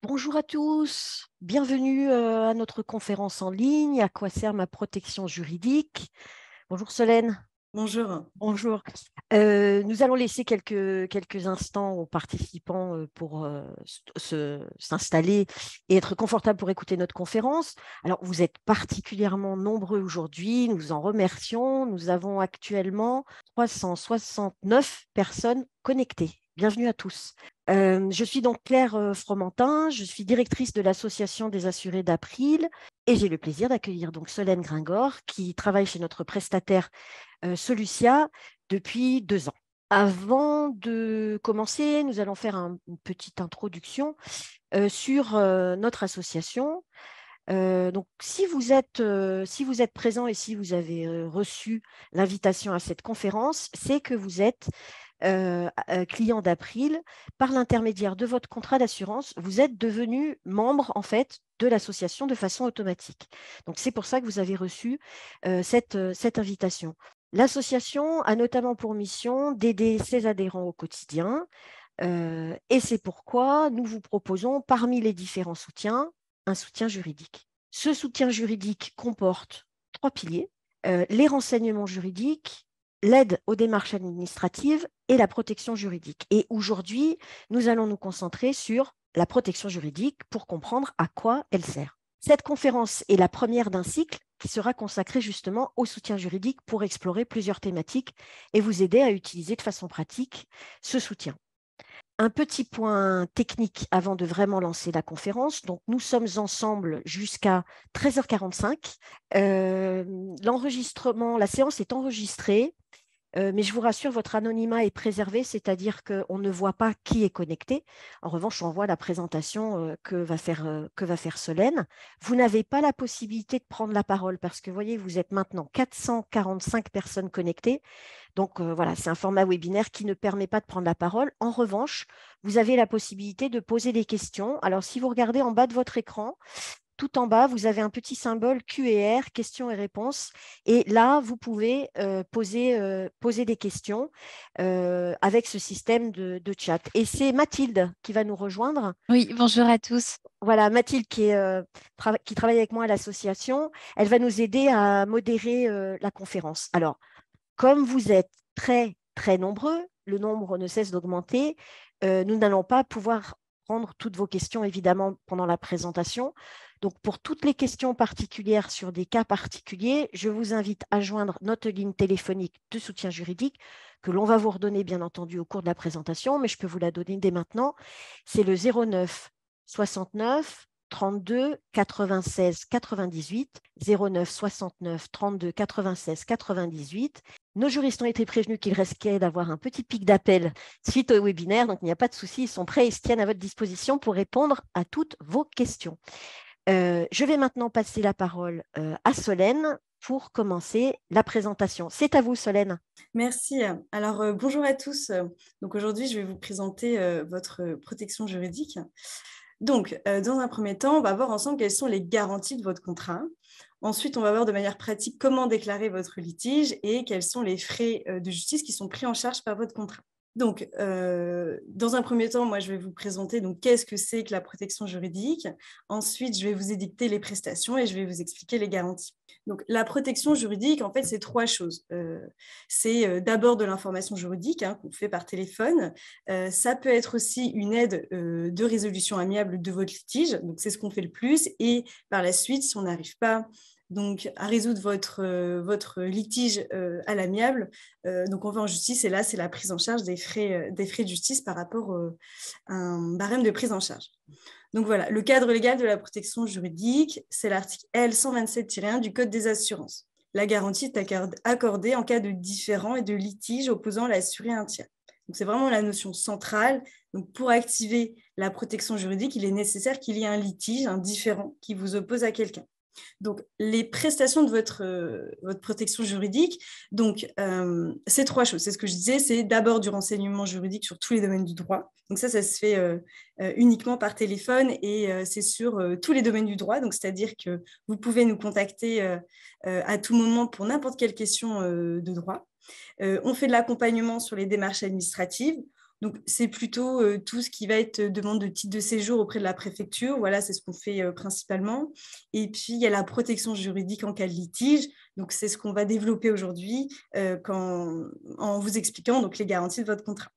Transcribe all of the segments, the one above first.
Bonjour à tous, bienvenue à notre conférence en ligne. À quoi sert ma protection juridique? Bonjour Solène. Bonjour. Bonjour. Nous allons laisser quelques instants aux participants pour s'installer et être confortables pour écouter notre conférence. Alors, vous êtes particulièrement nombreux aujourd'hui, nous vous en remercions. Nous avons actuellement 369 personnes connectées. Bienvenue à tous. Je suis donc Claire Fromentin, je suis directrice de l'Association des assurés d'April et j'ai le plaisir d'accueillir donc Solène Gringor qui travaille chez notre prestataire Solucia depuis 2 ans. Avant de commencer, nous allons faire une petite introduction sur notre association. Donc, si vous êtes présent et si vous avez reçu l'invitation à cette conférence, c'est que vous êtes client d'April. Par l'intermédiaire de votre contrat d'assurance, vous êtes devenu membre en fait de l'association de façon automatique. Donc, c'est pour ça que vous avez reçu cette invitation. L'association a notamment pour mission d'aider ses adhérents au quotidien et c'est pourquoi nous vous proposons, parmi les différents soutiens, un soutien juridique. Ce soutien juridique comporte 3 piliers, les renseignements juridiques, l'aide aux démarches administratives et la protection juridique. Et aujourd'hui, nous allons nous concentrer sur la protection juridique pour comprendre à quoi elle sert. Cette conférence est la première d'un cycle qui sera consacré justement au soutien juridique pour explorer plusieurs thématiques et vous aider à utiliser de façon pratique ce soutien. Un petit point technique avant de vraiment lancer la conférence. Donc, nous sommes ensemble jusqu'à 13h45. L'enregistrement, la séance est enregistrée. Mais je vous rassure, votre anonymat est préservé, c'est-à-dire qu'on ne voit pas qui est connecté. En revanche, on voit la présentation que va faire Solène. Vous n'avez pas la possibilité de prendre la parole parce que, voyez, vous êtes maintenant 445 personnes connectées. Donc, voilà, c'est un format webinaire qui ne permet pas de prendre la parole. En revanche, vous avez la possibilité de poser des questions. Alors, si vous regardez en bas de votre écran, tout en bas, vous avez un petit symbole Q&R, questions et réponses. Et là, vous pouvez poser des questions avec ce système de chat. Et c'est Mathilde qui va nous rejoindre. Oui, bonjour à tous. Voilà, Mathilde qui travaille avec moi à l'association, elle va nous aider à modérer la conférence. Alors, comme vous êtes très, très nombreux, le nombre ne cesse d'augmenter, nous n'allons pas pouvoir prendre toutes vos questions, évidemment, pendant la présentation. Donc, pour toutes les questions particulières sur des cas particuliers, je vous invite à joindre notre ligne téléphonique de soutien juridique que l'on va vous redonner, bien entendu, au cours de la présentation, mais je peux vous la donner dès maintenant. C'est le 09 69 32 96 98, 09 69 32 96 98. Nos juristes ont été prévenus qu'il risquait d'avoir un petit pic d'appel suite au webinaire, donc il n'y a pas de souci, ils sont prêts et se tiennent à votre disposition pour répondre à toutes vos questions. Je vais maintenant passer la parole à Solène pour commencer la présentation. C'est à vous, Solène. Merci. Alors, bonjour à tous. Donc, aujourd'hui, je vais vous présenter votre protection juridique. Donc, dans un premier temps, on va voir ensemble quelles sont les garanties de votre contrat. Ensuite, on va voir de manière pratique comment déclarer votre litige et quels sont les frais de justice qui sont pris en charge par votre contrat. Donc, dans un premier temps, moi, je vais vous présenter qu'est-ce que c'est que la protection juridique. Ensuite, je vais vous édicter les prestations et je vais vous expliquer les garanties. Donc, la protection juridique, en fait, c'est 3 choses. C'est d'abord de l'information juridique qu'on fait par téléphone. Ça peut être aussi une aide de résolution amiable de votre litige. Donc, c'est ce qu'on fait le plus. Et par la suite, si on n'arrive pas à résoudre votre litige à l'amiable, donc on va en justice et là, c'est la prise en charge des frais de justice par rapport à un barème de prise en charge. Donc voilà, le cadre légal de la protection juridique, c'est l'article L127-1 du Code des assurances. La garantie est accordée en cas de différend et de litige opposant l'assuré à un tiers. Donc c'est vraiment la notion centrale. Donc pour activer la protection juridique, il est nécessaire qu'il y ait un litige, un différend qui vous oppose à quelqu'un. Donc, les prestations de votre protection juridique, c'est 3 choses. C'est ce que je disais, c'est d'abord du renseignement juridique sur tous les domaines du droit. Donc ça se fait uniquement par téléphone et c'est sur tous les domaines du droit. Donc, c'est-à-dire que vous pouvez nous contacter à tout moment pour n'importe quelle question de droit. On fait de l'accompagnement sur les démarches administratives. Donc, c'est plutôt tout ce qui va être demande de titre de séjour auprès de la préfecture. Voilà, c'est ce qu'on fait principalement. Et puis, il y a la protection juridique en cas de litige. Donc, c'est ce qu'on va développer aujourd'hui en vous expliquant donc, les garanties de votre contrat.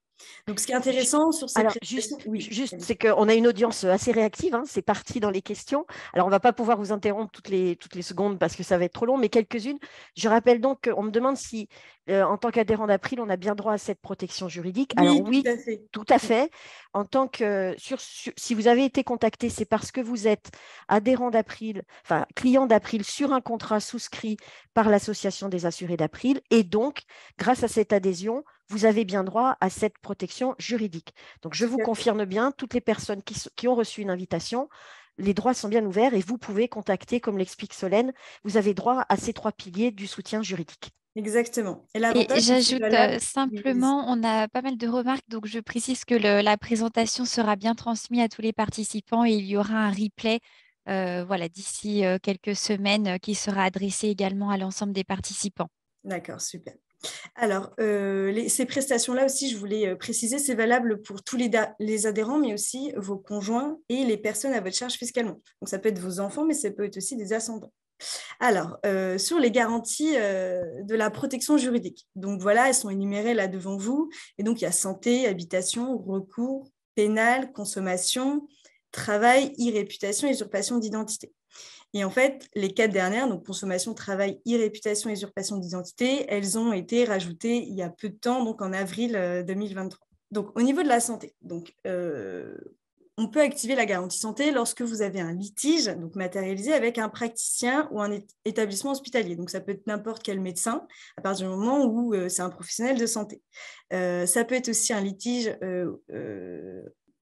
Donc, ce qui est intéressant sur ces Alors, prestations, oui. c'est qu'on a une audience assez réactive, hein, c'est parti dans les questions. Alors, on ne va pas pouvoir vous interrompre toutes les secondes parce que ça va être trop long, mais quelques-unes. Je rappelle donc qu'on me demande si, en tant qu'adhérent d'April, on a bien droit à cette protection juridique. Alors, Oui, tout oui, à fait. tout à fait. En tant que, si vous avez été contacté, c'est parce que vous êtes adhérent d'April, enfin, client d'April sur un contrat souscrit par l'Association des assurés d'April. Et donc, grâce à cette adhésion, vous avez bien droit à cette protection juridique. Donc, je Tout vous à fait. confirme bien, toutes les personnes qui ont reçu une invitation, les droits sont bien ouverts et vous pouvez contacter, comme l'explique Solène, vous avez droit à ces trois piliers du soutien juridique. Exactement. Et Et l'avantage, c'est que c'est j'ajoute valable. Oui, vas-y. simplement, on a pas mal de remarques, donc je précise que la présentation sera bien transmise à tous les participants et il y aura un replay voilà, d'ici quelques semaines qui sera adressé également à l'ensemble des participants. D'accord, super. Alors, ces prestations-là aussi, je voulais préciser, c'est valable pour tous les adhérents, mais aussi vos conjoints et les personnes à votre charge fiscalement. Donc, ça peut être vos enfants, mais ça peut être aussi des ascendants. Alors, sur les garanties de la protection juridique. Donc, voilà, elles sont énumérées là devant vous. Et donc, il y a santé, habitation, recours, pénal, consommation, travail, e-réputation, usurpation d'identité. Et en fait, les 4 dernières, donc consommation, travail, e-réputation, usurpation d'identité, elles ont été rajoutées il y a peu de temps, donc en avril 2023. Donc, au niveau de la santé, donc, on peut activer la garantie santé lorsque vous avez un litige donc matérialisé avec un praticien ou un établissement hospitalier. Donc, ça peut être n'importe quel médecin à partir du moment où c'est un professionnel de santé. Ça peut être aussi un litige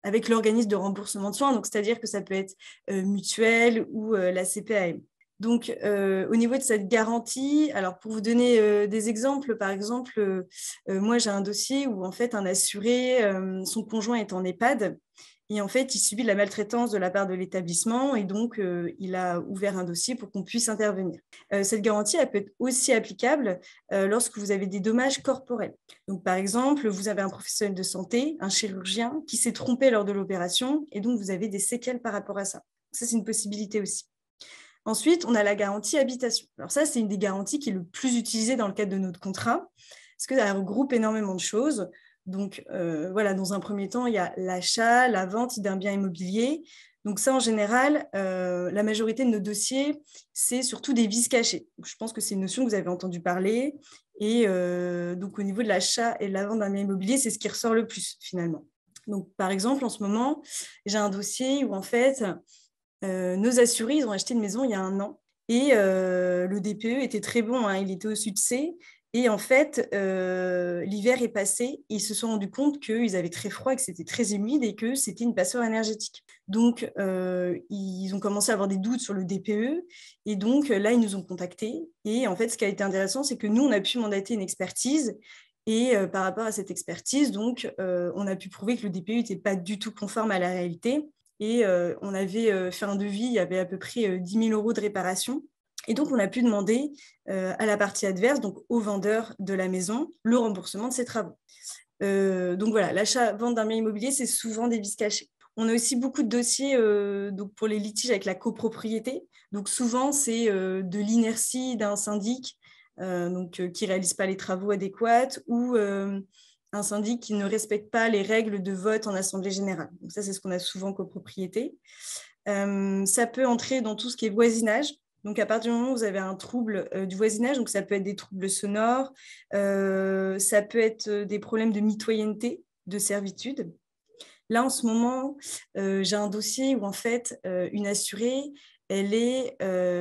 avec l'organisme de remboursement de soins, donc c'est-à-dire que ça peut être mutuelle ou la CPAM. Donc, au niveau de cette garantie, alors pour vous donner des exemples, par exemple, moi j'ai un dossier où en fait un assuré, son conjoint est en EHPAD et en fait il subit de la maltraitance de la part de l'établissement et donc il a ouvert un dossier pour qu'on puisse intervenir. Cette garantie, elle peut être aussi applicable lorsque vous avez des dommages corporels. Donc, par exemple, vous avez un professionnel de santé, un chirurgien, qui s'est trompé lors de l'opération et donc vous avez des séquelles par rapport à ça. Ça, c'est une possibilité aussi. Ensuite, on a la garantie habitation. Alors ça, c'est une des garanties qui est le plus utilisée dans le cadre de notre contrat, parce que ça regroupe énormément de choses. Donc, voilà, dans un premier temps, il y a l'achat, la vente d'un bien immobilier. Donc ça, en général, la majorité de nos dossiers, c'est surtout des vices cachés. Donc, je pense que c'est une notion que vous avez entendu parler. Et donc, au niveau de l'achat et de la vente d'un bien immobilier, c'est ce qui ressort le plus, finalement. Donc, par exemple, en ce moment, j'ai un dossier où, en fait, nos assurés, ils ont acheté une maison il y a 1 an et le DPE était très bon, hein, il était au-dessus de C. Et en fait, l'hiver est passé et ils se sont rendus compte qu'ils avaient très froid, que c'était très humide et que c'était une passoire énergétique. Donc, ils ont commencé à avoir des doutes sur le DPE et donc là, ils nous ont contactés. Et en fait, ce qui a été intéressant, c'est que nous, on a pu mandater une expertise. Et par rapport à cette expertise, donc, on a pu prouver que le DPE n'était pas du tout conforme à la réalité. Et on avait fait un devis, il y avait à peu près 10 000 euros de réparation. Et donc, on a pu demander à la partie adverse, donc au vendeur de la maison, le remboursement de ses travaux. Donc voilà, l'achat-vente d'un bien immobilier, c'est souvent des vices cachés. On a aussi beaucoup de dossiers donc pour les litiges avec la copropriété. Donc souvent, c'est de l'inertie d'un syndic qui ne réalise pas les travaux adéquats ou un syndic qui ne respecte pas les règles de vote en assemblée générale. Donc ça, c'est ce qu'on a souvent copropriété. Ça peut entrer dans tout ce qui est voisinage. Donc, à partir du moment où vous avez un trouble du voisinage, donc ça peut être des troubles sonores, ça peut être des problèmes de mitoyenneté, de servitude. Là, en ce moment, j'ai un dossier où, en fait, une assurée, elle est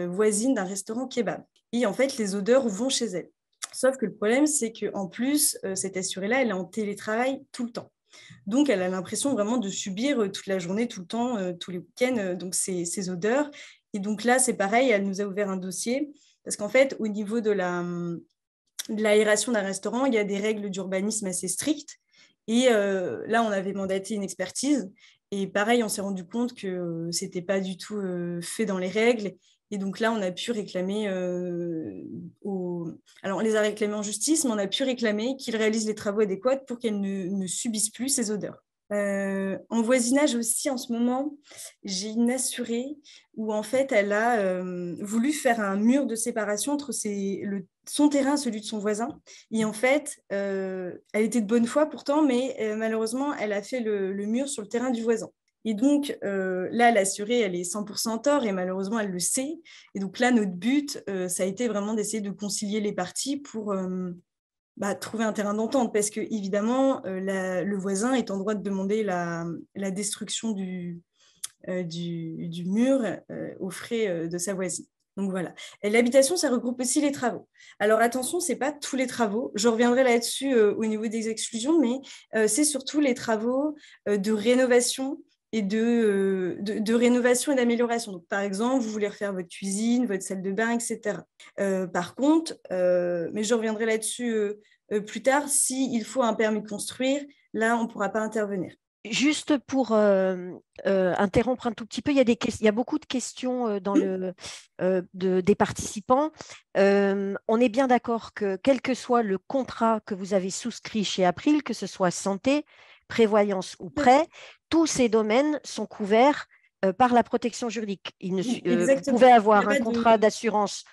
voisine d'un restaurant kebab. Et en fait, les odeurs vont chez elle. Sauf que le problème, c'est qu'en plus, cette assurée-là, elle est en télétravail tout le temps. Donc, elle a l'impression vraiment de subir toute la journée, tout le temps, tous les week-ends, donc ces odeurs. Et donc là, c'est pareil, elle nous a ouvert un dossier parce qu'en fait, au niveau de l'aération d'un restaurant, il y a des règles d'urbanisme assez strictes. Et là, on avait mandaté une expertise. Et pareil, on s'est rendu compte que ce n'était pas du tout fait dans les règles Et donc là, on a pu réclamer, alors on les a réclamés en justice, mais on a pu réclamer qu'ils réalisent les travaux adéquats pour qu'elles ne subissent plus ces odeurs. En voisinage aussi, en ce moment, j'ai une assurée où en fait, elle a voulu faire un mur de séparation entre son terrain et celui de son voisin. Et en fait, elle était de bonne foi pourtant, mais malheureusement, elle a fait le mur sur le terrain du voisin. Et donc, là, l'assurée, elle est 100% en tort et malheureusement, elle le sait. Et donc là, notre but, ça a été vraiment d'essayer de concilier les parties pour trouver un terrain d'entente. Parce que, évidemment, le voisin est en droit de demander la destruction du mur aux frais de sa voisine. Donc voilà. Et l'habitation, ça regroupe aussi les travaux. Alors attention, ce n'est pas tous les travaux. Je reviendrai là-dessus au niveau des exclusions, mais c'est surtout les travaux de rénovation et de rénovation et d'amélioration. Donc, par exemple, vous voulez refaire votre cuisine, votre salle de bain, etc. Par contre, mais je reviendrai là-dessus plus tard, s'il faut un permis de construire, là, on ne pourra pas intervenir. Juste pour interrompre un tout petit peu, il y a beaucoup de questions des participants. On est bien d'accord que quel que soit le contrat que vous avez souscrit chez April, que ce soit santé, prévoyance ou prêt, tous ces domaines sont couverts par la protection juridique. Vous pouvez avoir un contrat d'assurance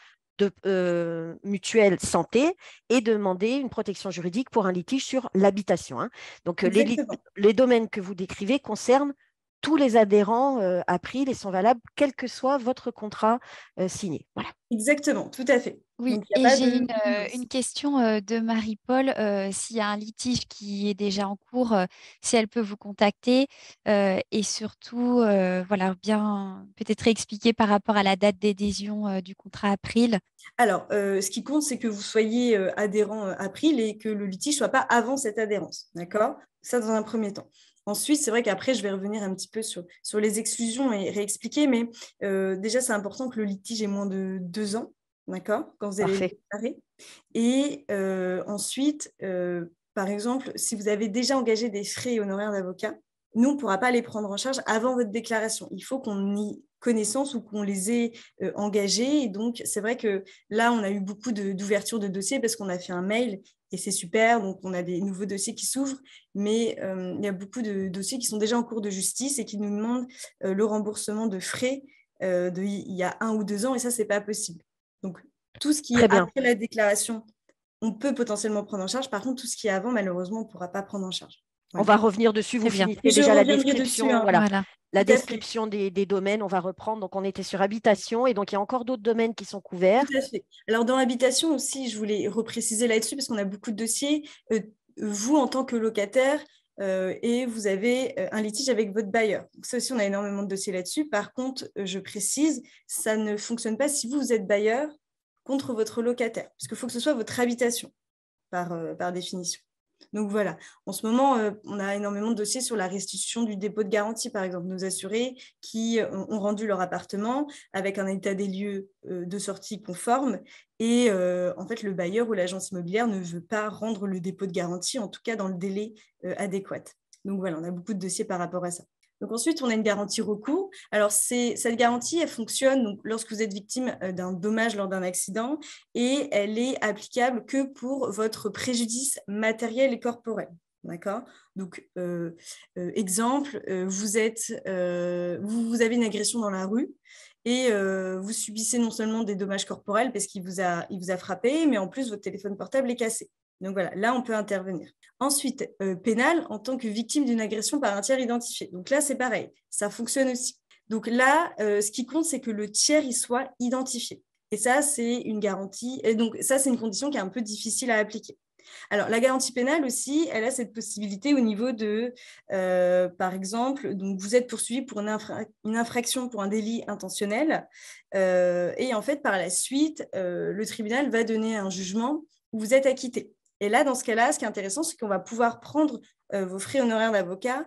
mutuelle santé et demander une protection juridique pour un litige sur l'habitation. Donc, les domaines que vous décrivez concernent tous les adhérents April et sont valables quel que soit votre contrat signé. Voilà. Exactement, tout à fait. Oui, et j'ai une question de Marie-Paul. S'il y a un litige qui est déjà en cours, si elle peut vous contacter et surtout, voilà, bien peut-être expliquer par rapport à la date d'adhésion du contrat April. Alors, ce qui compte, c'est que vous soyez adhérent April et que le litige ne soit pas avant cette adhérence. D'accord ? Ça, dans un premier temps. Ensuite, c'est vrai qu'après, je vais revenir un petit peu sur les exclusions et réexpliquer, mais déjà, c'est important que le litige ait moins de 2 ans. D'accord, quand vous allez le déclarer. Et ensuite, par exemple, si vous avez déjà engagé des frais et honoraires d'avocat, nous, on ne pourra pas les prendre en charge avant votre déclaration. Il faut qu'on ait connaissance ou qu'on les ait engagés. Et donc, c'est vrai que là, on a eu beaucoup d'ouverture de dossiers parce qu'on a fait un mail et c'est super. Donc, on a des nouveaux dossiers qui s'ouvrent. Mais il y a beaucoup de dossiers qui sont déjà en cours de justice et qui nous demandent le remboursement de frais il y a 1 ou 2 ans. Et ça, ce n'est pas possible. Donc, tout ce qui est après la déclaration, on peut potentiellement prendre en charge. Par contre, tout ce qui est avant, malheureusement, on ne pourra pas prendre en charge. Voilà. On va revenir dessus. Vous finissez déjà la description. Dessus, voilà. La description des domaines, on va reprendre. Donc, on était sur habitation et donc, il y a encore d'autres domaines qui sont couverts. Tout à fait. Alors, dans l'habitation aussi, je voulais repréciser là-dessus parce qu'on a beaucoup de dossiers. Vous, en tant que locataire, et vous avez un litige avec votre bailleur. Donc ça aussi, on a énormément de dossiers là-dessus. Par contre, je précise, ça ne fonctionne pas si vous êtes bailleur contre votre locataire, parce qu'il faut que ce soit votre habitation, par définition. Donc voilà, en ce moment, on a énormément de dossiers sur la restitution du dépôt de garantie, par exemple, nos assurés qui ont rendu leur appartement avec un état des lieux de sortie conforme et en fait, le bailleur ou l'agence immobilière ne veut pas rendre le dépôt de garantie, en tout cas dans le délai adéquat. Donc voilà, on a beaucoup de dossiers par rapport à ça. Donc ensuite, on a une garantie recours. Alors, cette garantie, elle fonctionne donc, lorsque vous êtes victime d'un dommage lors d'un accident et elle est applicable que pour votre préjudice matériel et corporel. D'accord ? Donc, exemple, vous avez une agression dans la rue et vous subissez non seulement des dommages corporels parce qu'il vous a frappé, mais en plus, votre téléphone portable est cassé. Donc voilà, là, on peut intervenir. Ensuite, pénal en tant que victime d'une agression par un tiers identifié. Donc là, c'est pareil, ça fonctionne aussi. Donc là, ce qui compte, c'est que le tiers, il soit identifié. Et ça, c'est une garantie. Et donc ça, c'est une condition qui est un peu difficile à appliquer. Alors, la garantie pénale aussi, elle a cette possibilité au niveau de, par exemple, donc vous êtes poursuivi pour une infraction pour un délit intentionnel. Et en fait, par la suite, le tribunal va donner un jugement où vous êtes acquitté. Et là, dans ce cas-là, ce qui est intéressant, c'est qu'on va pouvoir prendre vos frais honoraires d'avocat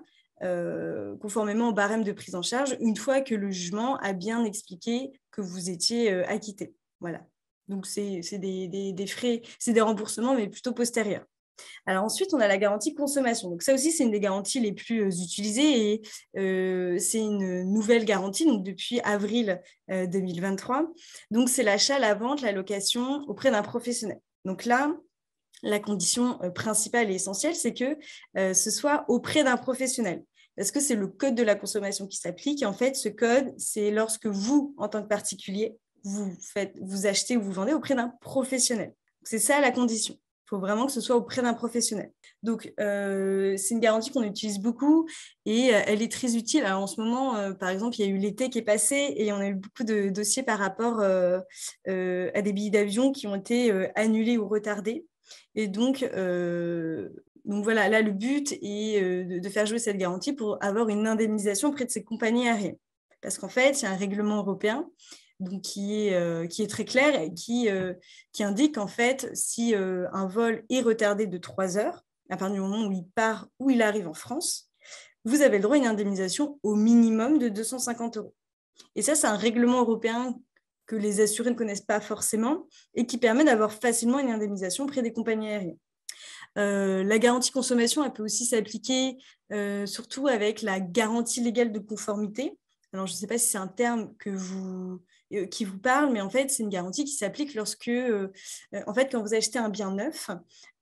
conformément au barème de prise en charge une fois que le jugement a bien expliqué que vous étiez acquitté. Voilà. Donc, c'est des frais, c'est des remboursements, mais plutôt postérieurs. Alors ensuite, on a la garantie consommation. Donc ça aussi, c'est une des garanties les plus utilisées et c'est une nouvelle garantie donc depuis avril 2023. Donc c'est l'achat, la vente, la location auprès d'un professionnel. Donc là, la condition principale et essentielle, c'est que ce soit auprès d'un professionnel. Parce que c'est le code de la consommation qui s'applique. Et en fait, ce code, c'est lorsque vous, en tant que particulier, vous achetez ou vous vendez auprès d'un professionnel. C'est ça la condition. Il faut vraiment que ce soit auprès d'un professionnel. Donc, c'est une garantie qu'on utilise beaucoup et elle est très utile. Alors, en ce moment, par exemple, il y a eu l'été qui est passé et on a eu beaucoup de dossiers par rapport à des billets d'avion qui ont été annulés ou retardés. Et donc voilà, là, le but est de faire jouer cette garantie pour avoir une indemnisation auprès de ces compagnies aériennes. Parce qu'en fait, il y a un règlement européen donc qui est très clair et qui indique en fait si un vol est retardé de 3 heures, à partir du moment où il part ou il arrive en France, vous avez le droit à une indemnisation au minimum de 250 €. Et ça, c'est un règlement européen que les assurés ne connaissent pas forcément et qui permet d'avoir facilement une indemnisation auprès des compagnies aériennes. La garantie consommation, elle peut aussi s'appliquer surtout avec la garantie légale de conformité. Alors, je ne sais pas si c'est un terme qui vous parle, mais en fait, c'est une garantie qui s'applique lorsque, en fait, quand vous achetez un bien neuf,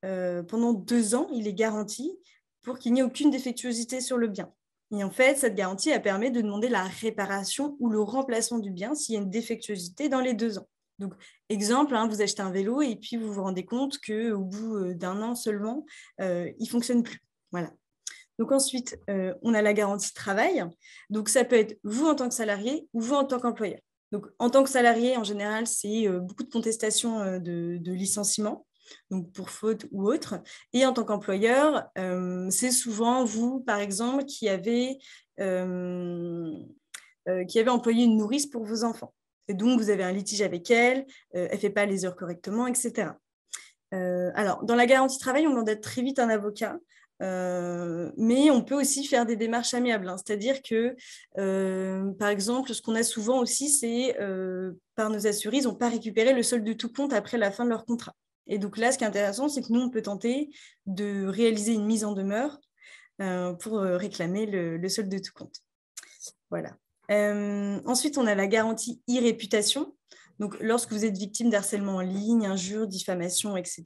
pendant 2 ans, il est garanti pour qu'il n'y ait aucune défectuosité sur le bien. Et en fait, cette garantie, elle permet de demander la réparation ou le remplacement du bien s'il y a une défectuosité dans les 2 ans. Donc, exemple, vous achetez un vélo et puis vous vous rendez compte qu'au bout d'1 an seulement, il ne fonctionne plus. Voilà. Donc ensuite, on a la garantie travail. Donc, ça peut être vous en tant que salarié ou vous en tant qu'employeur. Donc, en tant que salarié, en général, c'est beaucoup de contestations de licenciement, donc pour faute ou autre. Et en tant qu'employeur, c'est souvent vous, par exemple, qui avez employé une nourrice pour vos enfants. Et donc, vous avez un litige avec elle, elle ne fait pas les heures correctement, etc. Alors, dans la garantie travail, on demande très vite un avocat. Mais on peut aussi faire des démarches amiables, c'est-à-dire que, par exemple, ce qu'on a souvent aussi, c'est par nos assurés, ils n'ont pas récupéré le solde de tout compte après la fin de leur contrat. Et donc là, ce qui est intéressant, c'est que nous, on peut tenter de réaliser une mise en demeure pour réclamer le solde de tout compte. Voilà. Ensuite, on a la garantie e-réputation. Donc, lorsque vous êtes victime d'harcèlement en ligne, injures, diffamation, etc.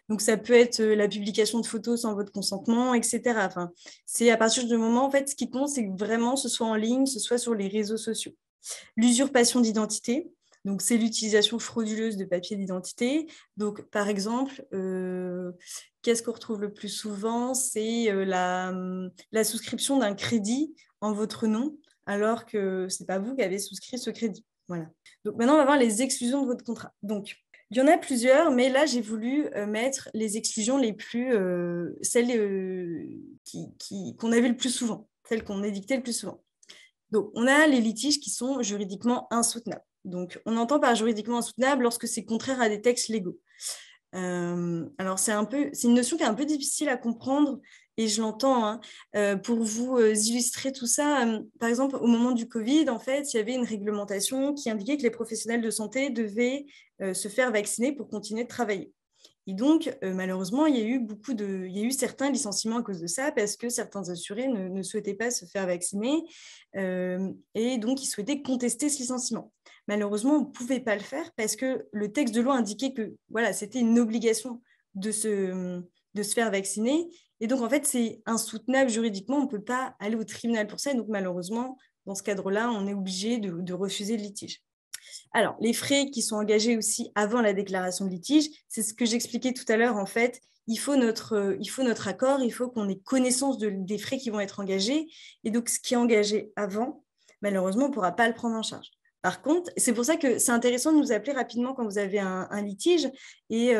Donc, ça peut être la publication de photos sans votre consentement, etc. Enfin, c'est à partir du moment, en fait, ce qui compte, c'est que vraiment ce soit en ligne, ce soit sur les réseaux sociaux. L'usurpation d'identité, donc c'est l'utilisation frauduleuse de papiers d'identité. Donc, par exemple, qu'est-ce qu'on retrouve le plus souvent? C'est la souscription d'un crédit en votre nom, alors que ce n'est pas vous qui avez souscrit ce crédit. Voilà. Donc, maintenant, on va voir les exclusions de votre contrat. Donc, il y en a plusieurs, mais là, j'ai voulu mettre les exclusions les plus, celles qu'on a vues le plus souvent, celles qu'on édictait le plus souvent. Donc, on a les litiges qui sont juridiquement insoutenables. Donc, on entend par juridiquement insoutenable lorsque c'est contraire à des textes légaux. Alors, c'est une notion qui est un peu difficile à comprendre et je l'entends. Pour vous illustrer tout ça, par exemple, au moment du Covid, en fait, il y avait une réglementation qui indiquait que les professionnels de santé devaient se faire vacciner pour continuer de travailler. Et donc, malheureusement, il y a eu certains licenciements à cause de ça parce que certains assurés ne souhaitaient pas se faire vacciner et donc ils souhaitaient contester ce licenciement. Malheureusement, on ne pouvait pas le faire parce que le texte de loi indiquait que voilà, c'était une obligation de se faire vacciner. Et donc, en fait, c'est insoutenable juridiquement. On ne peut pas aller au tribunal pour ça. Et donc, malheureusement, dans ce cadre-là, on est obligé de refuser le litige. Alors, les frais qui sont engagés aussi avant la déclaration de litige, c'est ce que j'expliquais tout à l'heure. En fait, il faut notre accord, il faut qu'on ait connaissance des frais qui vont être engagés. Et donc, ce qui est engagé avant, malheureusement, on ne pourra pas le prendre en charge. Par contre, c'est pour ça que c'est intéressant de nous appeler rapidement quand vous avez un litige et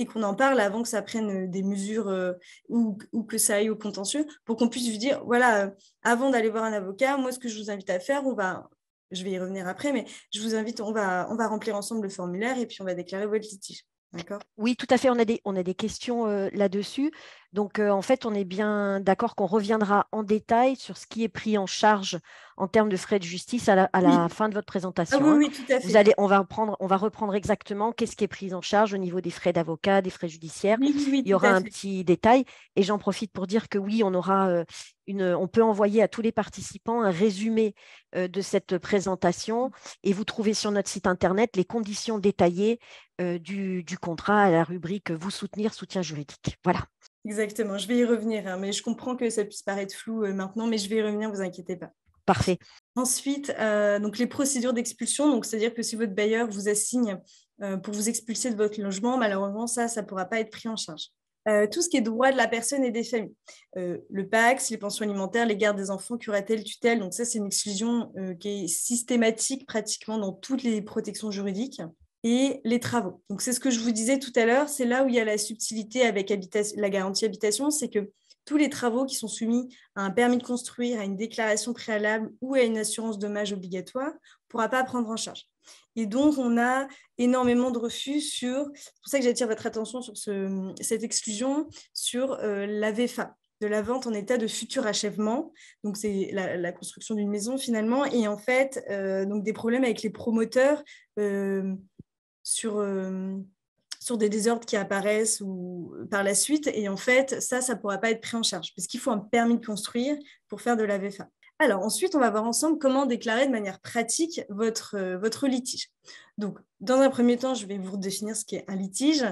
qu'on en parle avant que ça prenne des mesures ou que ça aille au contentieux pour qu'on puisse vous dire, voilà, avant d'aller voir un avocat, moi, ce que je vous invite à faire, je vais y revenir après, mais je vous invite, on va remplir ensemble le formulaire et puis on va déclarer votre litige. D'accord ? Oui, tout à fait. On a des questions là-dessus. Donc, en fait, on est bien d'accord qu'on reviendra en détail sur ce qui est pris en charge en termes de frais de justice à la Oui. fin de votre Ah présentation, oui, hein. oui, tout à fait. On va reprendre exactement qu'est-ce qui est pris en charge au niveau des frais d'avocat, des frais judiciaires. Oui, oui, oui, Il y tout aura à un fait. petit détail et j'en profite pour dire que oui, on aura on peut envoyer à tous les participants un résumé de cette présentation et vous trouvez sur notre site internet les conditions détaillées du contrat à la rubrique Vous soutenir, soutien juridique. Voilà. Exactement, je vais y revenir, hein, mais je comprends que ça puisse paraître flou maintenant, mais je vais y revenir, vous inquiétez pas. Parfait. Ensuite, donc les procédures d'expulsion, donc c'est-à-dire que si votre bailleur vous assigne pour vous expulser de votre logement, malheureusement, ça ne pourra pas être pris en charge. Tout ce qui est droit de la personne et des familles. Le PACS, les pensions alimentaires, les gardes des enfants, curatelle, tutelle, donc ça, c'est une exclusion qui est systématique pratiquement dans toutes les protections juridiques. Et les travaux. Donc, c'est ce que je vous disais tout à l'heure, c'est là où il y a la subtilité avec la garantie habitation, c'est que tous les travaux qui sont soumis à un permis de construire, à une déclaration préalable ou à une assurance dommage obligatoire ne pourra pas prendre en charge. Et donc, on a énormément de refus sur, c'est pour ça que j'attire votre attention sur cette exclusion, sur la VFA, de la vente en état de futur achèvement. Donc, c'est la construction d'une maison finalement. Et en fait, donc des problèmes avec les promoteurs sur des désordres qui apparaissent ou par la suite. Et en fait, ça ne pourra pas être pris en charge parce qu'il faut un permis de construire pour faire de la VFA. Alors ensuite, on va voir ensemble comment déclarer de manière pratique votre litige. Donc, dans un premier temps, je vais vous redéfinir ce qu'est un litige.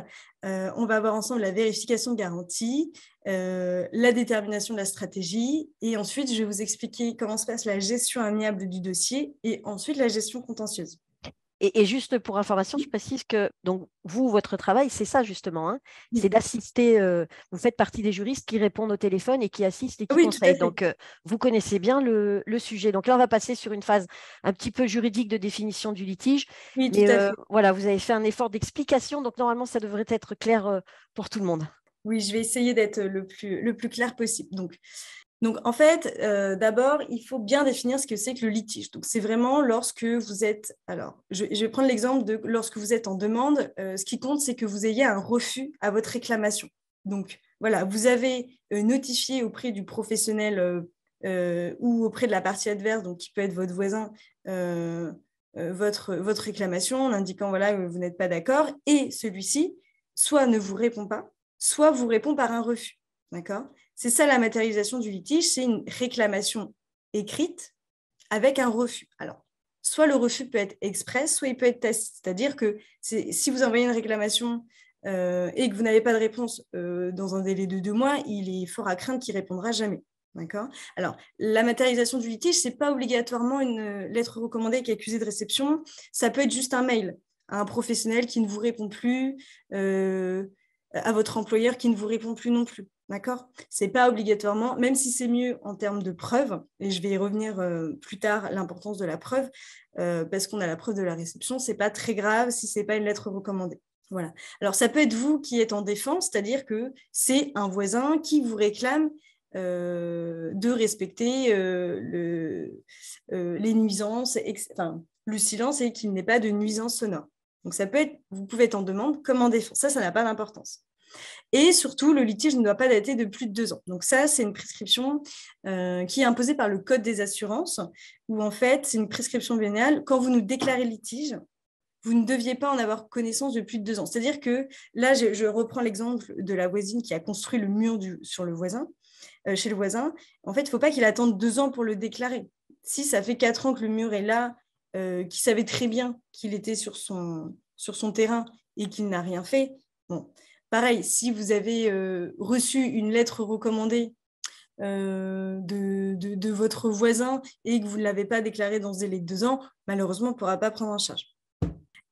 On va voir ensemble la vérification de garantie, la détermination de la stratégie, et ensuite, je vais vous expliquer comment se passe la gestion amiable du dossier et ensuite la gestion contentieuse. Et juste pour information, je précise que donc vous, votre travail, c'est ça justement, hein, Oui. c'est d'assister. Vous faites partie des juristes qui répondent au téléphone et qui assistent et qui Oui, tout à conseillent. fait. Donc, vous connaissez bien le sujet. Donc là, on va passer sur une phase un petit peu juridique de définition du litige. Oui, tout Mais à fait. voilà, vous avez fait un effort d'explication. Donc, normalement, ça devrait être clair pour tout le monde. Oui, je vais essayer d'être le plus clair possible. Donc, en fait, d'abord, il faut bien définir ce que c'est que le litige. Donc, c'est vraiment lorsque vous êtes… Alors, je vais prendre l'exemple de lorsque vous êtes en demande. Ce qui compte, c'est que vous ayez un refus à votre réclamation. Donc, voilà, vous avez notifié auprès du professionnel ou auprès de la partie adverse, donc qui peut être votre voisin, votre réclamation en indiquant voilà, que vous n'êtes pas d'accord. Et celui-ci, soit ne vous répond pas, soit vous répond par un refus. D'accord ? C'est ça la matérialisation du litige, c'est une réclamation écrite avec un refus. Alors, soit le refus peut être express, soit il peut être tacite. C'est-à-dire que si vous envoyez une réclamation et que vous n'avez pas de réponse dans un délai de 2 mois, il est fort à craindre qu'il ne répondra jamais. D'accord ? Alors, la matérialisation du litige, ce n'est pas obligatoirement une lettre recommandée avec accusé de réception. Ça peut être juste un mail à un professionnel qui ne vous répond plus, à votre employeur qui ne vous répond plus non plus. D'accord ? Ce n'est pas obligatoirement, même si c'est mieux en termes de preuve, et je vais y revenir plus tard, l'importance de la preuve, parce qu'on a la preuve de la réception, ce n'est pas très grave si ce n'est pas une lettre recommandée. Voilà. Alors, ça peut être vous qui êtes en défense, c'est-à-dire que c'est un voisin qui vous réclame de respecter les nuisances, enfin, le silence et qu'il n'y ait pas de nuisances sonores. Donc, ça peut être, vous pouvez être en demande comme en défense. Ça n'a pas d'importance. Et surtout, le litige ne doit pas dater de plus de 2 ans. Donc ça, c'est une prescription qui est imposée par le Code des assurances, où en fait, c'est une prescription vénale. Quand vous nous déclarez le litige, vous ne deviez pas en avoir connaissance de plus de 2 ans. C'est-à-dire que là, je reprends l'exemple de la voisine qui a construit le mur sur le voisin, chez le voisin. En fait, il ne faut pas qu'il attende 2 ans pour le déclarer. Si ça fait 4 ans que le mur est là, qu'il savait très bien qu'il était sur son terrain et qu'il n'a rien fait, bon… Pareil, si vous avez reçu une lettre recommandée de votre voisin et que vous ne l'avez pas déclarée dans ce délai de 2 ans, malheureusement, on ne pourra pas prendre en charge.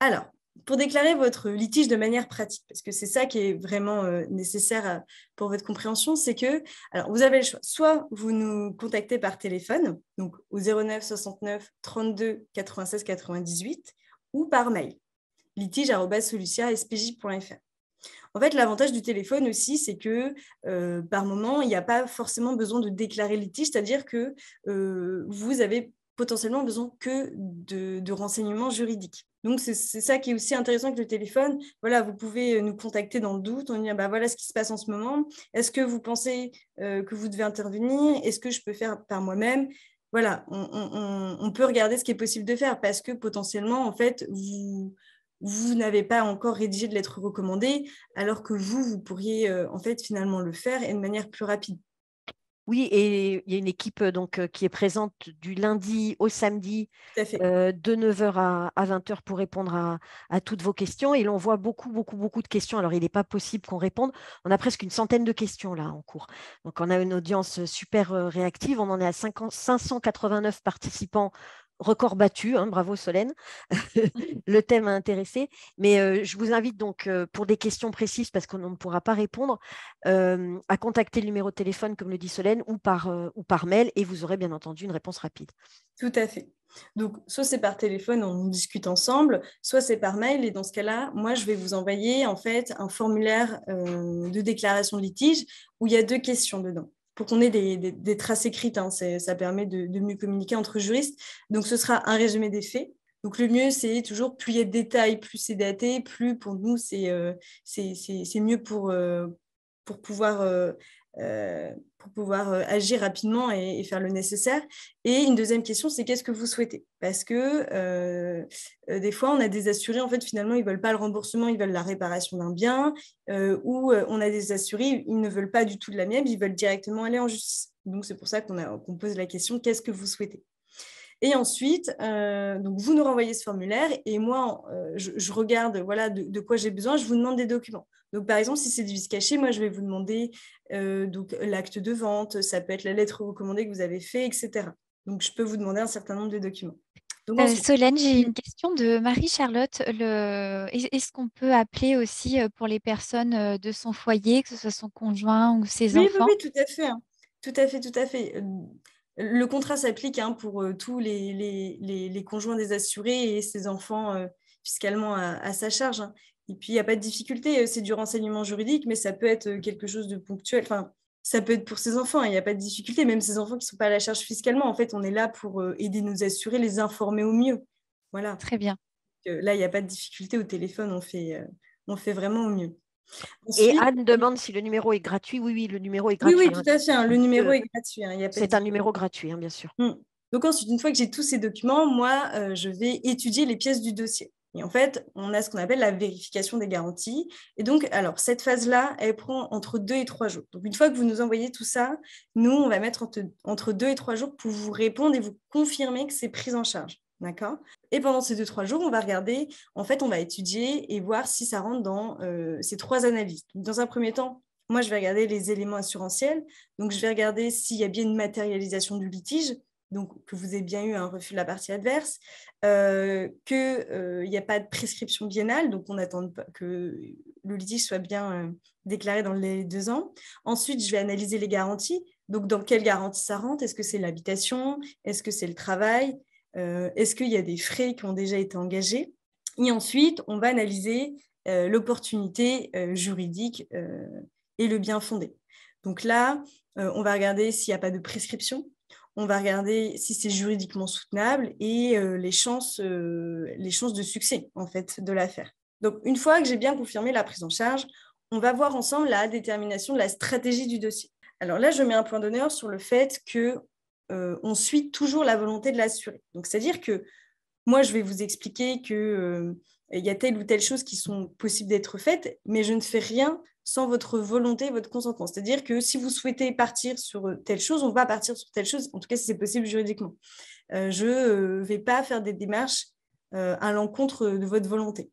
Alors, pour déclarer votre litige de manière pratique, parce que c'est ça qui est vraiment nécessaire pour votre compréhension, c'est que, alors, vous avez le choix. Soit vous nous contactez par téléphone, donc au 09 69 32 96 98, ou par mail, litige@solucia.spj.fr. En fait, l'avantage du téléphone aussi, c'est que par moment, il n'y a pas forcément besoin de déclarer le litige, c'est-à-dire que vous avez potentiellement besoin que de renseignements juridiques. Donc, c'est ça qui est aussi intéressant avec le téléphone. Voilà, vous pouvez nous contacter dans le doute. On dit, voilà ce qui se passe en ce moment. Est-ce que vous pensez que vous devez intervenir? Est-ce que je peux faire par moi-même? Voilà, on peut regarder ce qui est possible de faire parce que potentiellement, en fait, vous n'avez pas encore rédigé de lettre recommandée, alors que vous pourriez en fait finalement le faire et de manière plus rapide. Oui, et il y a une équipe qui est présente du lundi au samedi Tout à fait. de 9 h à 20 h pour répondre à toutes vos questions. Et l'on voit beaucoup, beaucoup, beaucoup de questions. Alors, il n'est pas possible qu'on réponde. On a presque une centaine de questions là en cours. Donc, on a une audience super réactive. On en est à 589 participants. Record battu, hein, bravo Solène. Le thème a intéressé. Mais je vous invite donc, pour des questions précises, parce qu'on ne pourra pas répondre, à contacter le numéro de téléphone, comme le dit Solène, ou par mail, et vous aurez bien entendu une réponse rapide. Tout à fait. Donc, soit c'est par téléphone, on discute ensemble, soit c'est par mail. Et dans ce cas-là, moi, je vais vous envoyer en fait un formulaire de déclaration de litige où il y a 2 questions dedans, pour qu'on ait des traces écrites. Hein. Ça permet de mieux communiquer entre juristes. Donc, ce sera un résumé des faits. Donc, le mieux, c'est toujours, plus il y a de détails, plus c'est daté, plus pour nous, c'est mieux pour pouvoir agir rapidement et faire le nécessaire. Et une deuxième question, c'est qu'est-ce que vous souhaitez? Parce que des fois, on a des assurés, en fait, finalement, ils ne veulent pas le remboursement, ils veulent la réparation d'un bien, ou on a des assurés, ils ne veulent pas du tout de l'amiable, ils veulent directement aller en justice. Donc, c'est pour ça qu'on pose la question, qu'est-ce que vous souhaitez? Et ensuite, donc vous nous renvoyez ce formulaire et moi, je regarde voilà, de quoi j'ai besoin, je vous demande des documents. Donc, par exemple, si c'est du vice caché, moi, je vais vous demander donc, l'acte de vente, ça peut être la lettre recommandée que vous avez fait, etc. Donc, je peux vous demander un certain nombre de documents. Donc, ensuite, Solène, j'ai une question de Marie-Charlotte. Est-ce qu'on peut appeler aussi pour les personnes de son foyer, que ce soit son conjoint ou ses oui, enfants? tout à fait. Hein. Tout à fait, tout à fait. Le contrat s'applique pour tous les conjoints des assurés et ses enfants fiscalement à sa charge. Hein. Et puis, il n'y a pas de difficulté. C'est du renseignement juridique, mais ça peut être quelque chose de ponctuel. Enfin, ça peut être pour ses enfants. Il n'y a pas de difficulté. Même ses enfants qui ne sont pas à la charge fiscalement. En fait, on est là pour aider nos assurés, les informer au mieux. Voilà. Très bien. Là, il n'y a pas de difficulté au téléphone. On fait vraiment au mieux. Et Ensuite, Anne demande si le numéro est gratuit. Oui, le numéro est gratuit. oui, tout à fait. Hein. Le numéro est gratuit. Hein. C'est un numéro gratuit, bien sûr. Donc ensuite, une fois que j'ai tous ces documents, moi, je vais étudier les pièces du dossier. Et en fait, on a ce qu'on appelle la vérification des garanties. Et donc, alors, cette phase-là, elle prend entre 2 et 3 jours. Donc, une fois que vous nous envoyez tout ça, nous, on va mettre entre 2 et 3 jours pour vous répondre et vous confirmer que c'est pris en charge. D'accord? Et pendant ces 2-3 jours, on va regarder, en fait, on va étudier et voir si ça rentre dans ces 3 analyses. Donc, dans un premier temps, moi, je vais regarder les éléments assurantiels. Donc, je vais regarder s'il y a bien une matérialisation du litige, donc que vous ayez bien eu un refus de la partie adverse, qu'il n'y a pas de prescription biennale, donc on attend que le litige soit bien déclaré dans les 2 ans. Ensuite, je vais analyser les garanties. Donc, dans quelle garantie ça rentre? Est-ce que c'est l'habitation? Est-ce que c'est le travail? Est-ce qu'il y a des frais qui ont déjà été engagés? Et ensuite, on va analyser l'opportunité juridique et le bien fondé. Donc là, on va regarder s'il n'y a pas de prescription. On va regarder si c'est juridiquement soutenable et les chances de succès en fait, de l'affaire. Donc, une fois que j'ai bien confirmé la prise en charge, on va voir ensemble la détermination de la stratégie du dossier. Alors là, je mets un point d'honneur sur le fait qu'on suit toujours la volonté de l'assuré. Donc, c'est-à-dire que moi, je vais vous expliquer qu'il y a telle ou telle chose qui sont possibles d'être faites, mais je ne fais rien sans votre volonté, votre consentement. C'est-à-dire que si vous souhaitez partir sur telle chose, on va partir sur telle chose, en tout cas si c'est possible juridiquement. Je ne vais pas faire des démarches à l'encontre de votre volonté.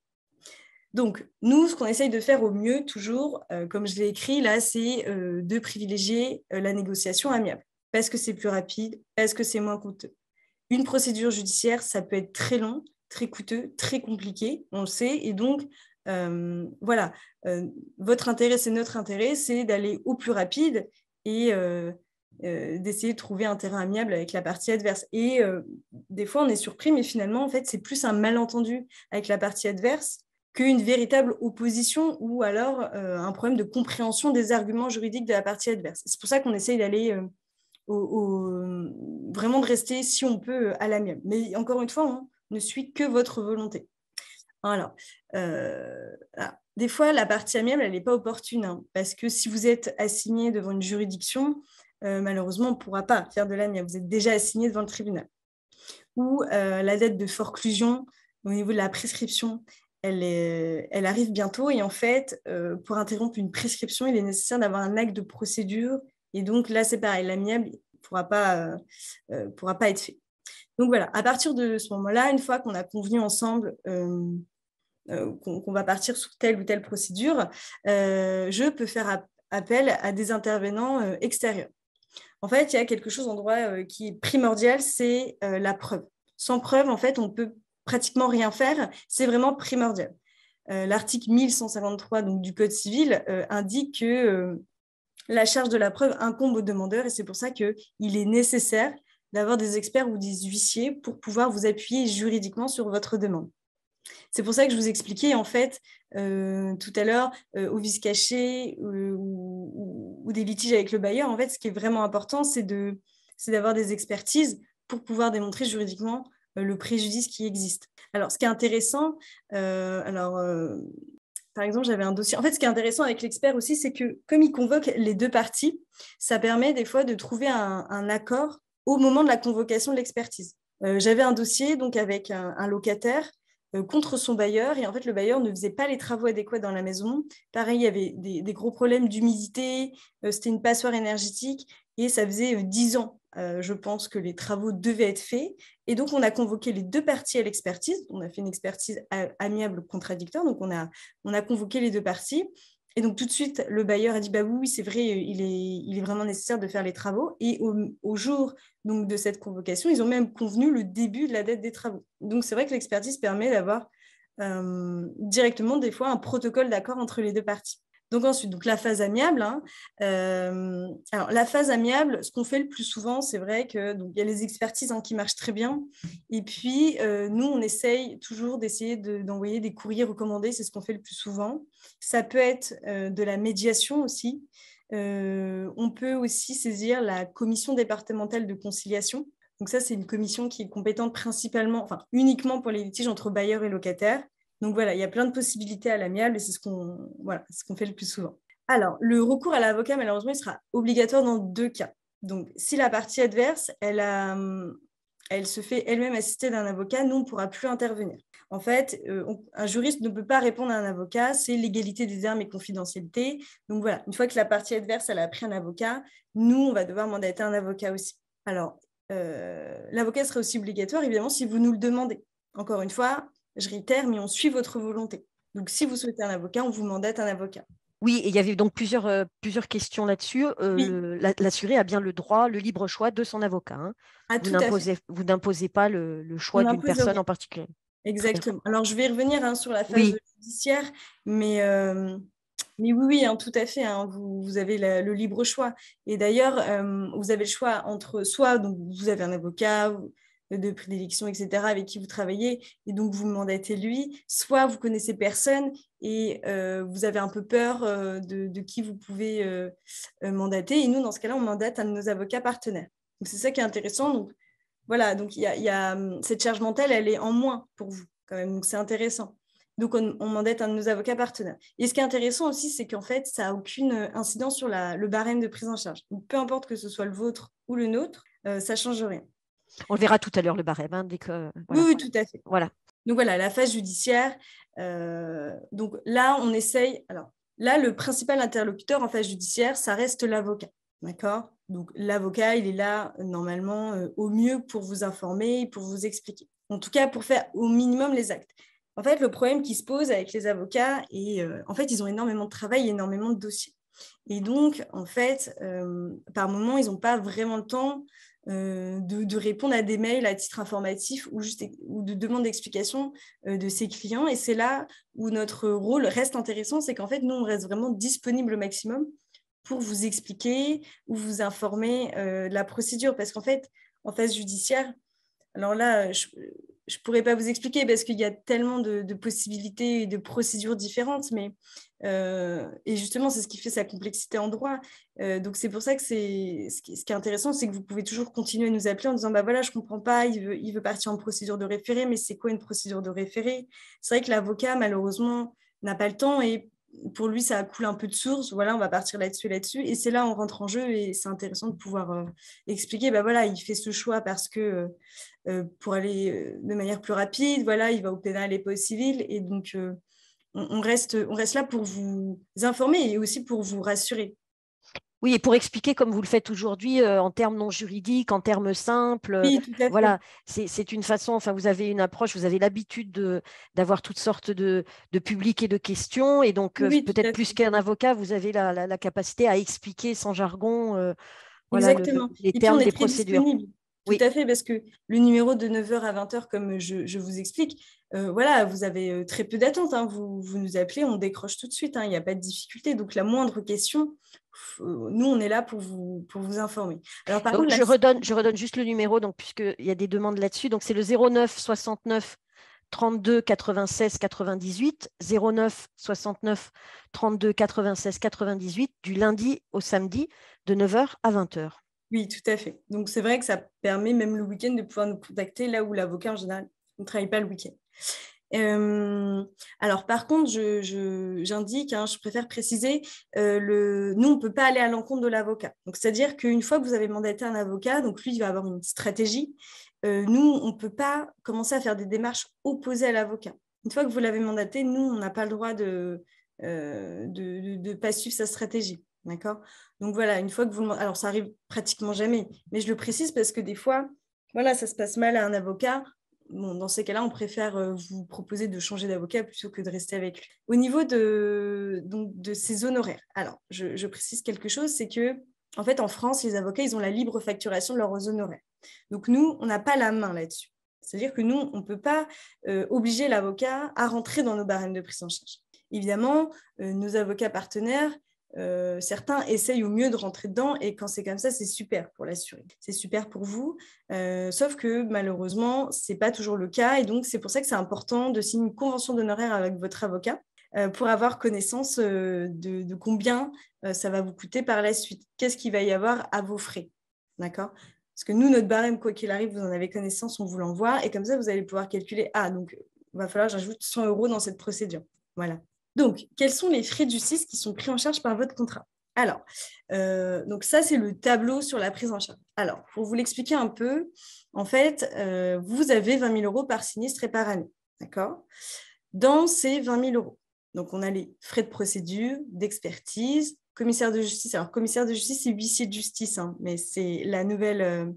Donc, nous, ce qu'on essaye de faire au mieux, toujours, comme je l'ai écrit, là, c'est de privilégier la négociation amiable, parce que c'est plus rapide, parce que c'est moins coûteux. Une procédure judiciaire, ça peut être très long, très coûteux, très compliqué, on le sait, et donc, voilà, votre intérêt, c'est notre intérêt, c'est d'aller au plus rapide et d'essayer de trouver un terrain amiable avec la partie adverse. Et des fois, on est surpris, mais finalement, en fait, c'est plus un malentendu avec la partie adverse qu'une véritable opposition ou alors un problème de compréhension des arguments juridiques de la partie adverse. C'est pour ça qu'on essaye d'aller vraiment de rester, si on peut, à l'amiable. Mais encore une fois, on ne suit que votre volonté. Alors, des fois, la partie amiable, elle n'est pas opportune, hein, parce que si vous êtes assigné devant une juridiction, malheureusement, on ne pourra pas faire de l'amiable. Vous êtes déjà assigné devant le tribunal. Ou la date de forclusion au niveau de la prescription, elle arrive bientôt. Et en fait, pour interrompre une prescription, il est nécessaire d'avoir un acte de procédure. Et donc là, c'est pareil, l'amiable ne pourra pas être fait. Donc voilà, à partir de ce moment-là, une fois qu'on a convenu ensemble qu'on va partir sur telle ou telle procédure, je peux faire appel à des intervenants extérieurs. En fait, il y a quelque chose en droit qui est primordial, c'est la preuve. Sans preuve, en fait, on ne peut pratiquement rien faire. C'est vraiment primordial. L'article 1153 donc, du Code civil indique que la charge de la preuve incombe au demandeur et c'est pour ça qu'il est nécessaire d'avoir des experts ou des huissiers pour pouvoir vous appuyer juridiquement sur votre demande. C'est pour ça que je vous expliquais, en fait, tout à l'heure, au vice caché ou des litiges avec le bailleur. En fait, ce qui est vraiment important, c'est d'avoir des expertises pour pouvoir démontrer juridiquement le préjudice qui existe. Alors, ce qui est intéressant, par exemple, j'avais un dossier. En fait, ce qui est intéressant avec l'expert aussi, c'est que comme il convoque les deux parties, ça permet des fois de trouver un accord au moment de la convocation de l'expertise. J'avais un dossier donc, avec un locataire contre son bailleur. Et en fait, le bailleur ne faisait pas les travaux adéquats dans la maison. Pareil, il y avait des gros problèmes d'humidité. C'était une passoire énergétique. Et ça faisait 10 ans, je pense, que les travaux devaient être faits. Et donc, on a convoqué les deux parties à l'expertise. On a fait une expertise amiable contradictoire. Donc, on a convoqué les deux parties. Et donc, tout de suite, le bailleur a dit, bah oui, c'est vrai, il est vraiment nécessaire de faire les travaux. Et au jour donc, de cette convocation, ils ont même convenu le début de la date des travaux. Donc, c'est vrai que l'expertise permet d'avoir directement, des fois, un protocole d'accord entre les deux parties. Donc ensuite, donc la phase amiable. Alors, la phase amiable, ce qu'on fait le plus souvent, c'est vrai qu'il y a les expertises qui marchent très bien. Et puis, nous, on essaye toujours d'essayer d'envoyer des courriers recommandés. C'est ce qu'on fait le plus souvent. Ça peut être de la médiation aussi. On peut aussi saisir la commission départementale de conciliation. Donc ça, c'est une commission qui est compétente principalement, enfin uniquement pour les litiges entre bailleurs et locataires. Donc voilà, il y a plein de possibilités à l'amiable et c'est ce qu'on fait le plus souvent. Alors, le recours à l'avocat, malheureusement, il sera obligatoire dans 2 cas. Donc, si la partie adverse, elle se fait elle-même assister d'un avocat, nous, on ne pourra plus intervenir. En fait, un juriste ne peut pas répondre à un avocat, c'est l'égalité des termes et confidentialité. Donc voilà, une fois que la partie adverse, elle a pris un avocat, nous, on va devoir mandater un avocat aussi. Alors, l'avocat sera aussi obligatoire, évidemment, si vous nous le demandez. Encore une fois, je réitère, mais on suit votre volonté. Donc, si vous souhaitez un avocat, on vous mandate un avocat. Oui, et il y avait donc plusieurs questions là-dessus. Oui. L'assuré a bien le droit, le libre choix de son avocat. Hein. Ah, tout à fait. Vous n'imposez pas le choix On d'une n'impose personne rien. en particulier. Exactement. Alors, je vais revenir sur la phase Oui, judiciaire, mais oui, tout à fait. Vous avez le libre choix. Et d'ailleurs, vous avez le choix entre soit donc, vous avez un avocat de prédilection, etc., avec qui vous travaillez, et donc vous mandatez lui, soit vous connaissez personne et vous avez un peu peur de qui vous pouvez mandater. Et nous, dans ce cas-là, on mandate un de nos avocats partenaires. Donc, c'est ça qui est intéressant. Donc, voilà, donc il y a cette charge mentale, elle est en moins pour vous quand même, donc c'est intéressant. Donc on mandate un de nos avocats partenaires. Et ce qui est intéressant aussi, c'est qu'en fait, ça n'a aucune incidence sur le barème de prise en charge. Donc peu importe que ce soit le vôtre ou le nôtre, ça ne change rien. on le verra tout à l'heure, le barème, hein, dès que. Voilà. Oui, tout à fait. Voilà. Donc voilà, la phase judiciaire. Donc là, on essaye. Alors là, le principal interlocuteur en phase judiciaire, ça reste l'avocat. D'accord ? Donc l'avocat, il est là normalement au mieux pour vous informer, pour vous expliquer. En tout cas, pour faire au minimum les actes. En fait, le problème qui se pose avec les avocats, en fait, ils ont énormément de travail, énormément de dossiers. Et donc, en fait, par moment, ils n'ont pas vraiment le temps de répondre à des mails à titre informatif ou de demande d'explication de ses clients. Et c'est là où notre rôle reste intéressant, c'est qu'en fait, nous, on reste vraiment disponible au maximum pour vous expliquer ou vous informer de la procédure. Parce qu'en fait, en phase judiciaire, alors là, je ne pourrais pas vous expliquer parce qu'il y a tellement de possibilités et de procédures différentes, mais Et justement, c'est ce qui fait sa complexité en droit. Donc, c'est pour ça que ce qui est intéressant, c'est que vous pouvez toujours continuer à nous appeler en disant, bah voilà, je ne comprends pas, il veut partir en procédure de référé, mais c'est quoi une procédure de référé? C'est vrai que l'avocat, malheureusement, n'a pas le temps et pour lui, ça coule un peu de source. Voilà, on va partir là-dessus. Et c'est là, on rentre en jeu et c'est intéressant de pouvoir expliquer, bah voilà, il fait ce choix parce que pour aller de manière plus rapide, voilà, il va au pénal et pas au civil. Et donc, on reste là pour vous informer et aussi pour vous rassurer. Oui, et pour expliquer comme vous le faites aujourd'hui en termes non juridiques, en termes simples, Oui, tout à fait. voilà, c'est une façon, enfin, vous avez une approche, vous avez l'habitude d'avoir toutes sortes de publics et de questions, et donc Oui, tout peut-être à plus fait. qu'un avocat, vous avez la capacité à expliquer sans jargon voilà, Exactement. les Et puis, on termes est des très procédures. disponible. Tout Oui. à fait, parce que le numéro de 9h à 20h, comme je vous explique, voilà, vous avez très peu d'attente. Hein. Vous nous appelez, on décroche tout de suite. Hein. Il n'y a pas de difficulté. Donc, la moindre question, nous, on est là pour vous informer. Alors, par Donc, contre, je redonne juste le numéro, donc, puisqu'il y a des demandes là-dessus. Donc, c'est le 09 69 32 96 98, 09 69 32 96 98, du lundi au samedi, de 9h à 20h. oui, tout à fait. Donc, c'est vrai que ça permet, même le week-end, de pouvoir nous contacter là où l'avocat, en général, ne travaille pas le week-end. Alors, par contre, j'indique, hein, je préfère préciser, nous, on ne peut pas aller à l'encontre de l'avocat. Donc, c'est-à-dire qu'une fois que vous avez mandaté un avocat, donc lui, il va avoir une stratégie. Nous, on ne peut pas commencer à faire des démarches opposées à l'avocat. Une fois que vous l'avez mandaté, nous, on n'a pas le droit de pas suivre sa stratégie. D'accord? Donc, voilà, une fois que vous... Alors, ça arrive pratiquement jamais, mais je le précise parce que des fois, voilà, ça se passe mal à un avocat. Bon, dans ces cas-là, on préfère vous proposer de changer d'avocat plutôt que de rester avec lui. Au niveau de ses honoraires, alors, je précise quelque chose, c'est que, en fait, en France, les avocats, ils ont la libre facturation de leurs honoraires. Donc, nous, on n'a pas la main là-dessus. C'est-à-dire que nous, on ne peut pas obliger l'avocat à rentrer dans nos barèmes de prise en charge. Évidemment, nos avocats partenaires, certains essayent au mieux de rentrer dedans et quand c'est comme ça, c'est super pour l'assuré. C'est super pour vous, sauf que malheureusement, ce n'est pas toujours le cas et donc c'est pour ça que c'est important de signer une convention d'honoraires avec votre avocat pour avoir connaissance de combien ça va vous coûter par la suite. Qu'est-ce qu'il va y avoir à vos frais, d'accord? Parce que nous, notre barème, quoi qu'il arrive, vous en avez connaissance, on vous l'envoie et comme ça, vous allez pouvoir calculer, donc il va falloir que j'ajoute 100 € dans cette procédure. Voilà. Donc, quels sont les frais du CIS qui sont pris en charge par votre contrat? Alors, donc ça, c'est le tableau sur la prise en charge. Alors, pour vous l'expliquer un peu, en fait, vous avez 20 000 € par sinistre et par année. D'accord? Dans ces 20 000 €, donc on a les frais de procédure, d'expertise, commissaire de justice. Alors, commissaire de justice, c'est huissier de justice, hein, mais c'est la nouvelle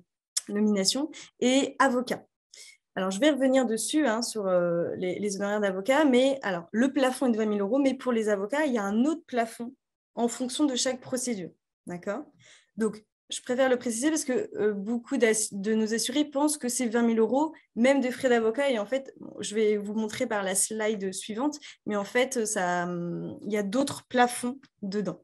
nomination, et avocat. Alors, je vais revenir dessus sur les honoraires d'avocat, mais alors, le plafond est de 20 000 €, mais pour les avocats, il y a un autre plafond en fonction de chaque procédure. D'accord? Donc, je préfère le préciser parce que beaucoup de nos assurés pensent que c'est 20 000 €, même de frais d'avocat. Et en fait, je vais vous montrer par la slide suivante, mais en fait, il y a d'autres plafonds dedans.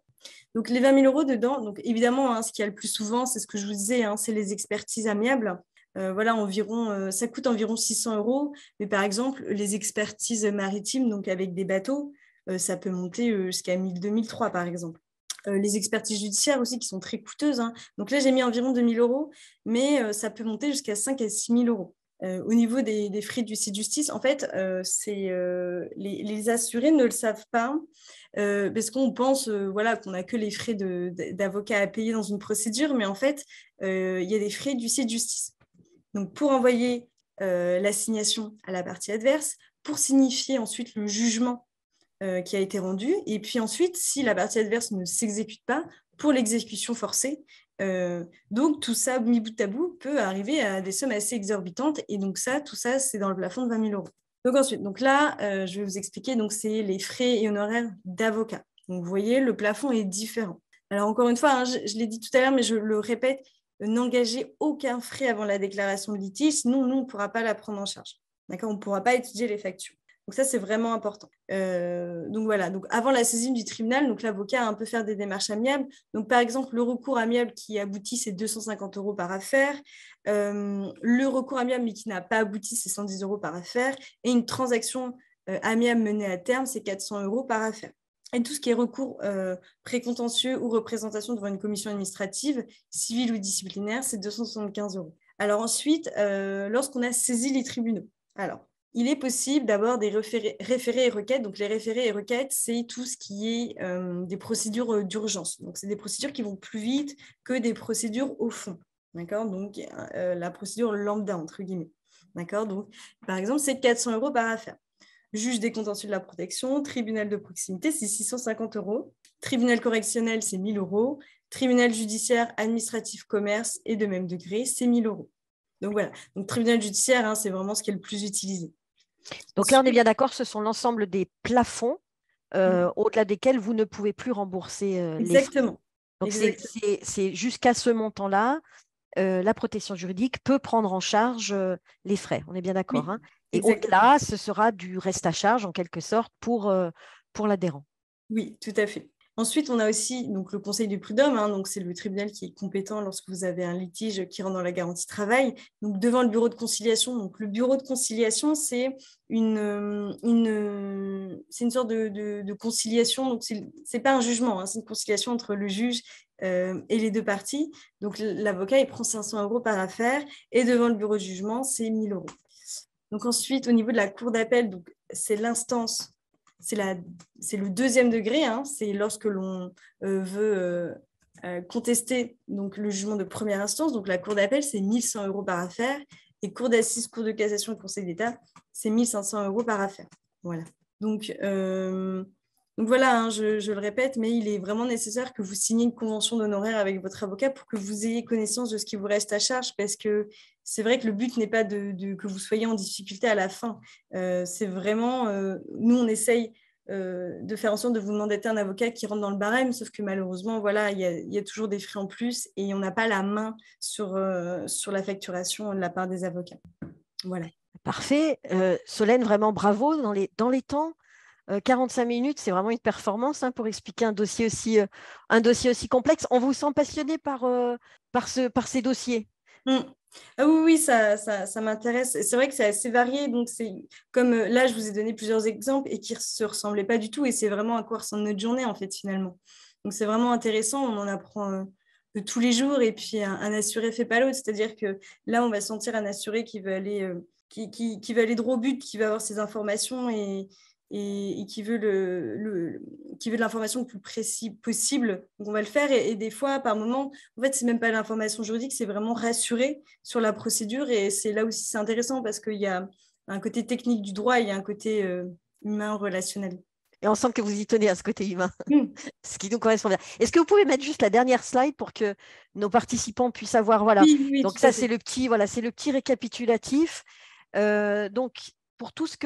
Donc, les 20 000 € dedans, donc évidemment, ce qu'il y a le plus souvent, c'est ce que je vous disais, c'est les expertises amiables. Voilà, ça coûte environ 600 €. Mais par exemple, les expertises maritimes, donc avec des bateaux, ça peut monter jusqu'à 1 000, 2 000, 3 par exemple. Les expertises judiciaires aussi qui sont très coûteuses. Donc là, j'ai mis environ 2 000 €, mais ça peut monter jusqu'à 5 à 6 000 €. Au niveau des frais du site justice, en fait, les assurés ne le savent pas parce qu'on pense qu'on n'a que les frais d'avocat à payer dans une procédure, mais en fait, il y a des frais du site justice. Donc, pour envoyer l'assignation à la partie adverse, pour signifier ensuite le jugement qui a été rendu, et puis ensuite, si la partie adverse ne s'exécute pas, pour l'exécution forcée. Donc, tout ça, mis bout à bout, peut arriver à des sommes assez exorbitantes, et donc tout ça, c'est dans le plafond de 20 000 €. Donc ensuite, là, je vais vous expliquer, donc c'est les frais et honoraires d'avocat. Donc, vous voyez, le plafond est différent. Alors, encore une fois, je l'ai dit tout à l'heure, mais je le répète, n'engagez aucun frais avant la déclaration de litige, sinon, nous, on ne pourra pas la prendre en charge. D'accord? On ne pourra pas étudier les factures. Donc ça, c'est vraiment important. Donc voilà, donc avant la saisine du tribunal, donc l'avocat a un peu faire des démarches amiables. Donc par exemple, le recours amiable qui aboutit, c'est 250 € par affaire. Le recours amiable mais qui n'a pas abouti, c'est 110 € par affaire. Et une transaction amiable menée à terme, c'est 400 € par affaire. Et tout ce qui est recours précontentieux ou représentation devant une commission administrative, civile ou disciplinaire, c'est 275 €. Alors ensuite, lorsqu'on a saisi les tribunaux, alors, il est possible d'avoir des référés et requêtes. Donc, les référés et requêtes, c'est tout ce qui est des procédures d'urgence. Donc, c'est des procédures qui vont plus vite que des procédures au fond. D'accord? Donc, la procédure lambda, entre guillemets. D'accord? Donc, par exemple, c'est 400 € par affaire. Juge des contentieux de la protection, tribunal de proximité, c'est 650 €. Tribunal correctionnel, c'est 1 000 €. Tribunal judiciaire, administratif, commerce et de même degré, c'est 1 000 €. Donc voilà, donc tribunal judiciaire, hein, c'est vraiment ce qui est le plus utilisé. Donc là, on est bien d'accord, ce sont l'ensemble des plafonds au-delà desquels vous ne pouvez plus rembourser les frais. Exactement. Donc c'est jusqu'à ce montant-là, la protection juridique peut prendre en charge les frais. On est bien d'accord, hein? Et au-delà, ce sera du reste à charge en quelque sorte pour l'adhérent. Oui, tout à fait. Ensuite, on a aussi donc, le conseil du prud'homme, hein, donc c'est le tribunal qui est compétent lorsque vous avez un litige qui rentre dans la garantie travail. Donc, devant le bureau de conciliation. Donc, le bureau de conciliation, c'est une sorte de conciliation. Donc, c'est pas un jugement, hein, c'est une conciliation entre le juge et les deux parties. Donc, l'avocat, il prend 500 € par affaire et devant le bureau de jugement, c'est 1 000 €. Donc, ensuite, au niveau de la cour d'appel, donc c'est l'instance. C'est le deuxième degré, hein, c'est lorsque l'on veut contester donc, le jugement de première instance. Donc, la cour d'appel, c'est 1 100 € par affaire. Et cour d'assises, cour de cassation et conseil d'État, c'est 1 500 € par affaire. Voilà. Donc voilà, hein, je le répète, mais il est vraiment nécessaire que vous signiez une convention d'honoraires avec votre avocat pour que vous ayez connaissance de ce qui vous reste à charge, parce que c'est vrai que le but n'est pas que vous soyez en difficulté à la fin. C'est vraiment, nous, on essaye de faire en sorte de vous mandater un avocat qui rentre dans le barème, sauf que malheureusement, voilà, il y a toujours des frais en plus et on n'a pas la main sur la facturation de la part des avocats. Voilà. Parfait. Solène, vraiment bravo dans les temps. 45 minutes, c'est vraiment une performance hein, pour expliquer un dossier aussi complexe. On vous sent passionné par ces dossiers. Ah oui, ça m'intéresse. C'est vrai que c'est assez varié. Donc, c'est comme là, je vous ai donné plusieurs exemples et qui ne se ressemblaient pas du tout. Et c'est vraiment à quoi ressemble notre journée, en fait, finalement. Donc, c'est vraiment intéressant. On en apprend tous les jours. Et puis, un assuré ne fait pas l'autre. C'est-à-dire que là, on va sentir un assuré qui veut aller, qui veut aller droit au but, qui va avoir ses informations et qui veut de l'information le plus précis possible. Donc, on va le faire. Et des fois, par moment, en fait, c'est même pas l'information juridique, c'est vraiment rassurer sur la procédure. Et c'est là aussi, c'est intéressant parce qu'il y a un côté technique du droit et il y a un côté humain, relationnel. Et on sent que vous y tenez à ce côté humain, ce qui nous correspond bien. Est-ce que vous pouvez mettre juste la dernière slide pour que nos participants puissent avoir… Voilà. Oui, donc ça, c'est le petit récapitulatif. Donc, pour tout ce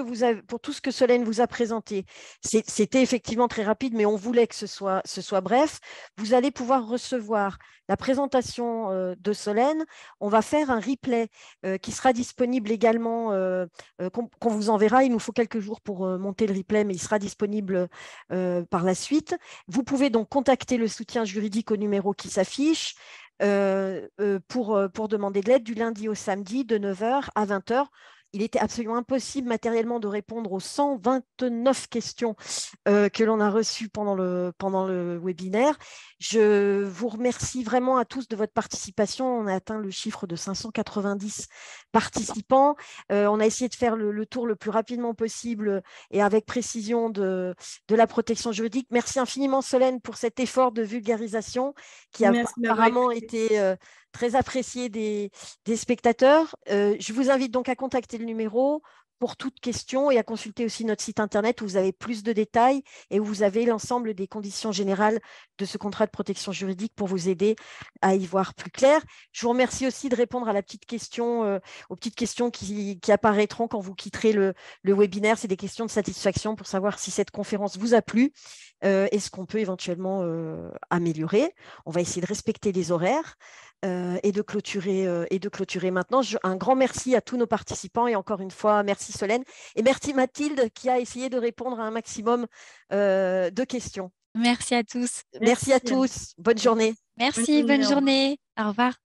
que Solène vous a présenté, c'était effectivement très rapide, mais on voulait que ce soit bref. Vous allez pouvoir recevoir la présentation de Solène. On va faire un replay qui sera disponible également, qu'on vous enverra. Il nous faut quelques jours pour monter le replay, mais il sera disponible par la suite. Vous pouvez donc contacter le soutien juridique au numéro qui s'affiche pour demander de l'aide du lundi au samedi de 9 h à 20 h. Il était absolument impossible matériellement de répondre aux 129 questions que l'on a reçues pendant le webinaire. Je vous remercie vraiment à tous de votre participation. On a atteint le chiffre de 590 participants. On a essayé de faire le tour le plus rapidement possible et avec précision de la protection juridique. Merci infiniment Solène pour cet effort de vulgarisation qui a apparemment été très apprécié des spectateurs. Je vous invite donc à contacter le numéro pour toute question et à consulter aussi notre site internet où vous avez plus de détails et où vous avez l'ensemble des conditions générales de ce contrat de protection juridique pour vous aider à y voir plus clair. Je vous remercie aussi de répondre à aux petites questions qui apparaîtront quand vous quitterez le webinaire. C'est des questions de satisfaction pour savoir si cette conférence vous a plu et ce qu'on peut éventuellement améliorer. On va essayer de respecter les horaires. Et de clôturer maintenant. Un grand merci à tous nos participants et encore une fois, merci Solène et merci Mathilde qui a essayé de répondre à un maximum de questions. Merci à tous. Merci à tous. Bonne journée. Merci, bonne journée. Au revoir.